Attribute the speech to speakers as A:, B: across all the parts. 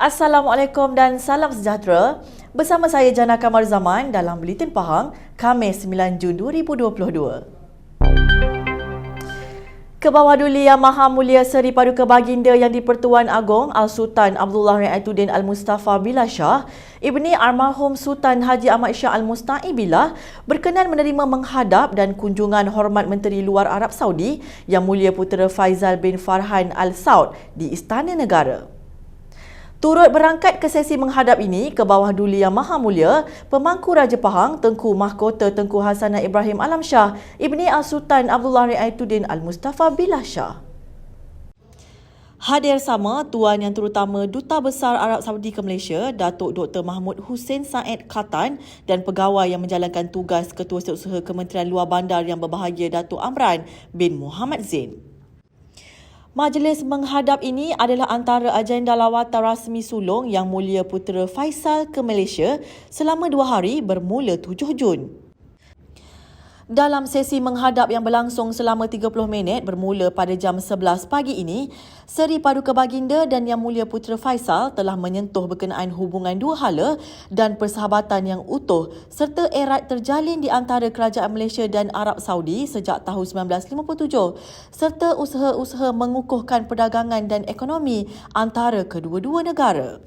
A: Assalamualaikum dan salam sejahtera. Bersama saya Jana Kamar Zaman dalam Buletin Pahang, Khamis 9 Jun 2022. Kebawah Duli Yang Maha Mulia Seri Paduka Baginda Yang di-Pertuan Agong Al-Sultan Abdullah Riayatuddin Al-Mustafa Billah Shah, Ibni Almarhum Sultan Haji Ahmad Shah Al-Musta'i Billah berkenan menerima menghadap dan kunjungan hormat Menteri Luar Arab Saudi Yang Mulia Putera Faisal bin Farhan Al Saud di Istana Negara. Turut berangkat ke sesi menghadap ini, Kebawah Duli Yang Maha Mulia, Pemangku Raja Pahang Tengku Mahkota Tengku Hasanah Ibrahim Alam Shah, Ibni Al-Sultan Abdullah Riayatuddin Al-Mustafa Billah Shah. Hadir sama Tuan Yang Terutama Duta Besar Arab Saudi ke Malaysia, Datuk Dr. Mahmud Hussein Said Khatan dan pegawai yang menjalankan tugas Ketua Setiausaha Kementerian Luar Bandar yang berbahagia Datuk Amran bin Muhammad Zain. Majlis menghadap ini adalah antara agenda lawatan rasmi sulung Yang Mulia Putera Faisal ke Malaysia selama 2 hari bermula 7 Jun. Dalam sesi menghadap yang berlangsung selama 30 minit bermula pada jam 11 pagi ini, Seri Paduka Baginda dan Yang Mulia Putera Faisal telah menyentuh berkenaan hubungan dua hala dan persahabatan yang utuh serta erat terjalin di antara Kerajaan Malaysia dan Arab Saudi sejak tahun 1957 serta usaha-usaha mengukuhkan perdagangan dan ekonomi antara kedua-dua negara.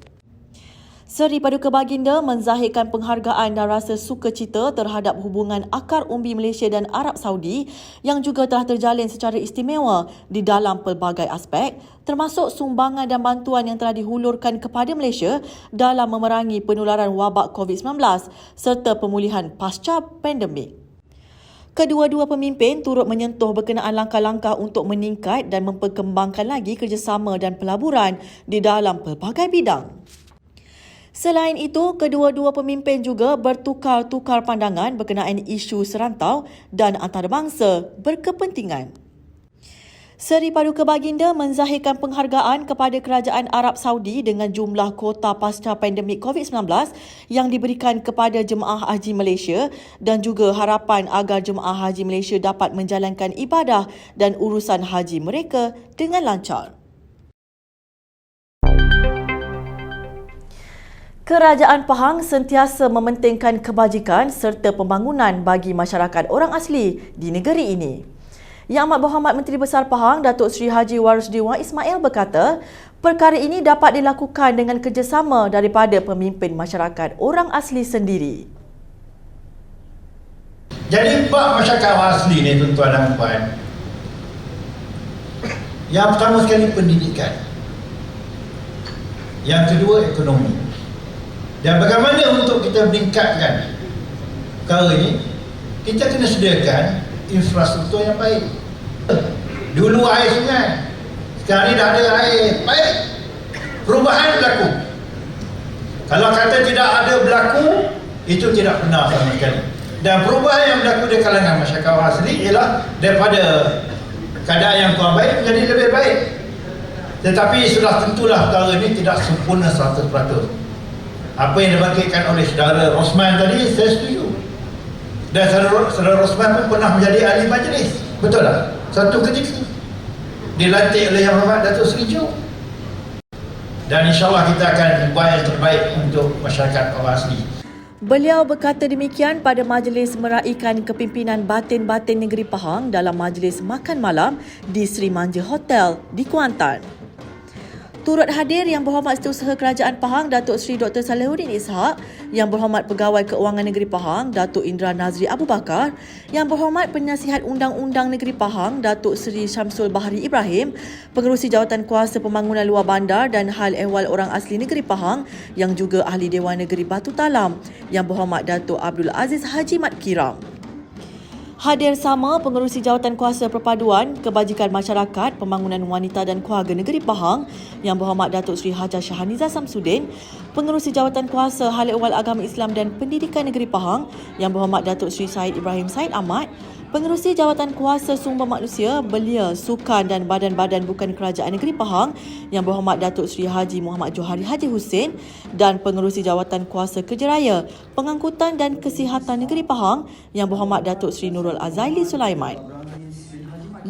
A: Seri Paduka Baginda menzahirkan penghargaan dan rasa sukacita terhadap hubungan akar umbi Malaysia dan Arab Saudi yang juga telah terjalin secara istimewa di dalam pelbagai aspek, termasuk sumbangan dan bantuan yang telah dihulurkan kepada Malaysia dalam memerangi penularan wabak COVID-19 serta pemulihan pasca pandemik. Kedua-dua pemimpin turut menyentuh berkenaan langkah-langkah untuk meningkat dan memperkembangkan lagi kerjasama dan pelaburan di dalam pelbagai bidang. Selain itu, kedua-dua pemimpin juga bertukar-tukar pandangan berkenaan isu serantau dan antarabangsa berkepentingan. Seri Paduka Baginda menzahirkan penghargaan kepada Kerajaan Arab Saudi dengan jumlah kuota pasca pandemik COVID-19 yang diberikan kepada jemaah haji Malaysia dan juga harapan agar jemaah haji Malaysia dapat menjalankan ibadah dan urusan haji mereka dengan lancar. Kerajaan Pahang sentiasa mementingkan kebajikan serta pembangunan bagi masyarakat orang asli di negeri ini. Yang Amat Berhormat Menteri Besar Pahang, Datuk Seri Haji Warusudin Wan Ismail berkata, perkara ini dapat dilakukan dengan kerjasama daripada pemimpin masyarakat orang asli sendiri.
B: Jadi bab masyarakat orang asli ni tuan-tuan dan puan, yang pertama sekali pendidikan, yang kedua ekonomi. Dan bagaimana untuk kita meningkatkan perkara ini? Kita kena sediakan infrastruktur yang baik. Dulu air sungai, sekarang ni dah ada air baik. Perubahan berlaku. Kalau kata tidak ada berlaku, itu tidak benar sama sekali. Dan perubahan yang berlaku di kalangan masyarakat orang asli ialah daripada keadaan yang kurang baik menjadi lebih baik. Tetapi sudah tentulah perkara ini tidak sempurna 100%. Apa yang dibangkitkan oleh saudara Rosman tadi, saya setuju. Dan saudara Rosman pun pernah menjadi ahli majlis. Betul tak? Satu ketika dilantik oleh Yang Berhormat Datuk Seri Jo. Dan insyaAllah kita akan buat yang terbaik untuk masyarakat orang asli.
A: Beliau berkata demikian pada majlis meraikan kepimpinan batin-batin negeri Pahang dalam majlis makan malam di Sri Manja Hotel di Kuantan. Turut hadir Yang Berhormat Setiausaha Kerajaan Pahang Datuk Seri Dr. Salihuddin Ishak, Yang Berhormat Pegawai Keuangan Negeri Pahang Datuk Indra Nazri Abu Bakar, Yang Berhormat Penasihat Undang-Undang Negeri Pahang Datuk Seri Syamsul Bahari Ibrahim, Pengerusi Jawatan Kuasa Pembangunan Luar Bandar dan Hal Ehwal Orang Asli Negeri Pahang yang juga Ahli Dewan Negeri Batu Talam, Yang Berhormat Datuk Abdul Aziz Haji Mat Kiram. Hadir sama Pengerusi Jawatan Kuasa Perpaduan, Kebajikan Masyarakat, Pembangunan Wanita dan Keluarga Negeri Pahang, Yang Berhormat Datuk Seri Hajah Shahaniza Samsudin, Pengerusi Jawatan Kuasa Hal Ehwal Agama Islam dan Pendidikan Negeri Pahang, Yang Berhormat Datuk Seri Said Ibrahim Said Ahmad, Pengerusi Jawatan Kuasa Sumber Manusia, Belia, Sukan dan Badan-Badan Bukan Kerajaan Negeri Pahang, Yang Berhormat Datuk Seri Haji Muhammad Johari Haji Hussein dan Pengerusi Jawatan Kuasa Kerja Raya, Pengangkutan dan Kesihatan Negeri Pahang, Yang Berhormat Datuk Seri Nurul Azaili Sulaiman.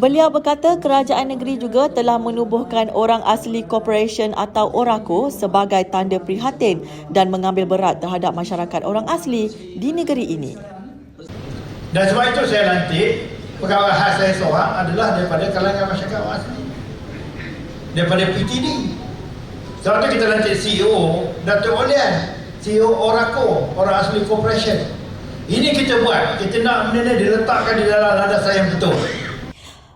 A: Beliau berkata kerajaan negeri juga telah menubuhkan Orang Asli Corporation atau ORACO sebagai tanda prihatin dan mengambil berat terhadap masyarakat orang asli di negeri ini.
B: Dan sebab itu saya lantik pegawai khas saya seorang adalah daripada kalangan masyarakat orang asli, daripada PTD. Sebab itu kita lantik CEO Datuk Olian, CEO ORACO, Orang Asli Corporation. Ini kita buat, kita nak benda ni diletakkan di dalam landasan yang betul.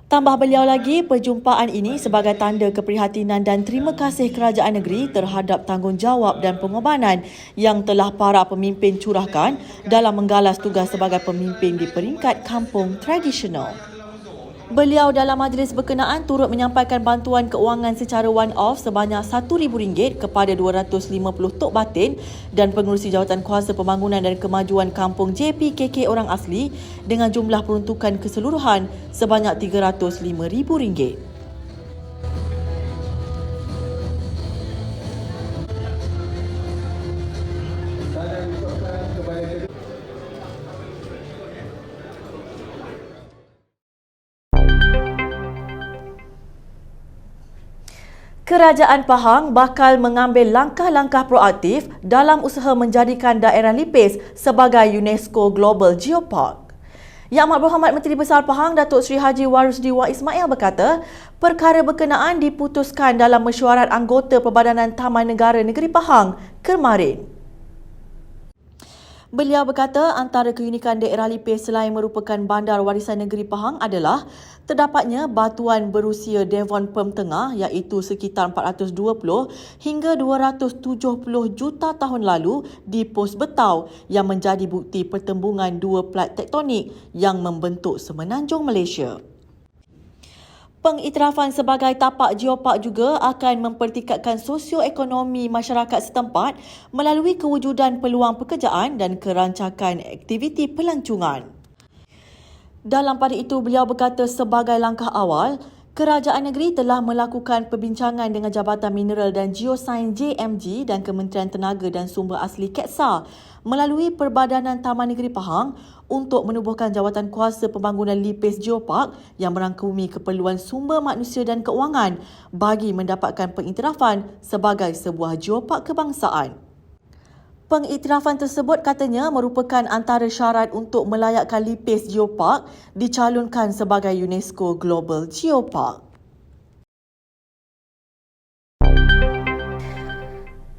A: Tambah beliau lagi, perjumpaan ini sebagai tanda keprihatinan dan terima kasih kerajaan negeri terhadap tanggungjawab dan pengorbanan yang telah para pemimpin curahkan dalam menggalas tugas sebagai pemimpin di peringkat kampung tradisional. Beliau dalam majlis berkenaan turut menyampaikan bantuan keuangan secara one-off sebanyak RM1,000 kepada 250 tok batin dan pengerusi jawatan kuasa pembangunan dan kemajuan kampung JPKK orang asli dengan jumlah peruntukan keseluruhan sebanyak RM305,000. Kerajaan Pahang bakal mengambil langkah-langkah proaktif dalam usaha menjadikan daerah Lipis sebagai UNESCO Global Geopark. Yang Amat Berhormat Menteri Besar Pahang Datuk Seri Haji Warusdi Wan Ismail berkata, perkara berkenaan diputuskan dalam mesyuarat anggota Perbadanan Taman Negara Negeri Pahang kemarin. Beliau berkata antara keunikan daerah Lipis selain merupakan bandar warisan negeri Pahang adalah terdapatnya batuan berusia Devon Perm Tengah iaitu sekitar 420 hingga 270 juta tahun lalu di Pos Betau yang menjadi bukti pertembungan dua plat tektonik yang membentuk semenanjung Malaysia. Pengiktirafan sebagai tapak geopark juga akan mempertingkatkan sosioekonomi masyarakat setempat melalui kewujudan peluang pekerjaan dan kerancakan aktiviti pelancongan. Dalam pada itu, beliau berkata sebagai langkah awal, kerajaan negeri telah melakukan perbincangan dengan Jabatan Mineral dan Geosains JMG dan Kementerian Tenaga dan Sumber Asli KETSA melalui Perbadanan Taman Negeri Pahang untuk menubuhkan jawatan kuasa pembangunan Lipis Geopark yang merangkumi keperluan sumber manusia dan keuangan bagi mendapatkan pengiktirafan sebagai sebuah geopark kebangsaan. Pengiktirafan tersebut katanya merupakan antara syarat untuk melayakkan Lipis Geopark dicalonkan sebagai UNESCO Global Geopark.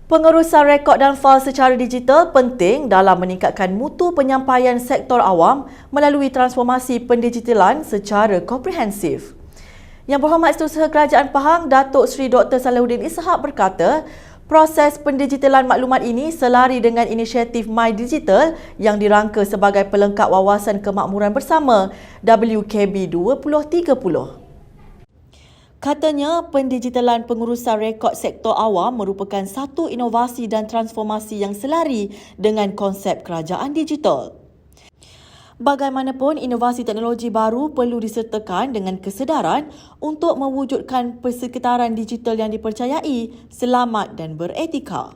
A: Pengurusan rekod dan fail secara digital penting dalam meningkatkan mutu penyampaian sektor awam melalui transformasi pendigitalan secara komprehensif. Yang Berhormat Setiausaha Kerajaan Pahang Datuk Seri Dr. Salahuddin Ishak berkata, proses pendigitalan maklumat ini selari dengan inisiatif My Digital yang dirangka sebagai pelengkap wawasan kemakmuran bersama WKB 2030. Katanya, pendigitalan pengurusan rekod sektor awam merupakan satu inovasi dan transformasi yang selari dengan konsep kerajaan digital. Bagaimanapun, inovasi teknologi baru perlu disertakan dengan kesedaran untuk mewujudkan persekitaran digital yang dipercayai, selamat dan beretika.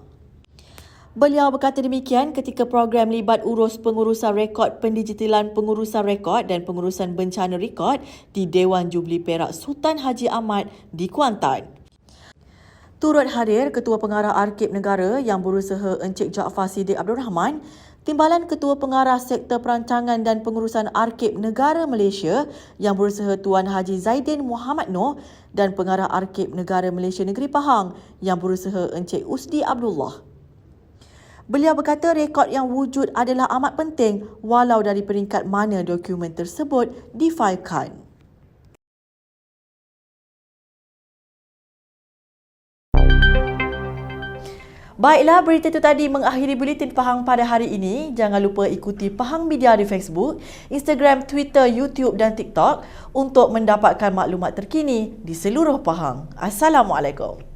A: Beliau berkata demikian ketika program libat urus pengurusan rekod pendigitalan pengurusan rekod dan pengurusan bencana rekod di Dewan Jubli Perak Sultan Haji Ahmad di Kuantan. Turut hadir Ketua Pengarah Arkib Negara yang berusaha Encik Jaafar Siddiq Abdul Rahman, Timbalan Ketua Pengarah Sektor Perancangan dan Pengurusan Arkib Negara Malaysia yang berusaha Tuan Haji Zaidin Muhammad Noor dan Pengarah Arkib Negara Malaysia Negeri Pahang yang berusaha Encik Usdi Abdullah. Beliau berkata rekod yang wujud adalah amat penting walau dari peringkat mana dokumen tersebut difailkan. Baiklah, berita itu tadi mengakhiri buletin Pahang pada hari ini. Jangan lupa ikuti Pahang Media di Facebook, Instagram, Twitter, YouTube dan TikTok untuk mendapatkan maklumat terkini di seluruh Pahang. Assalamualaikum.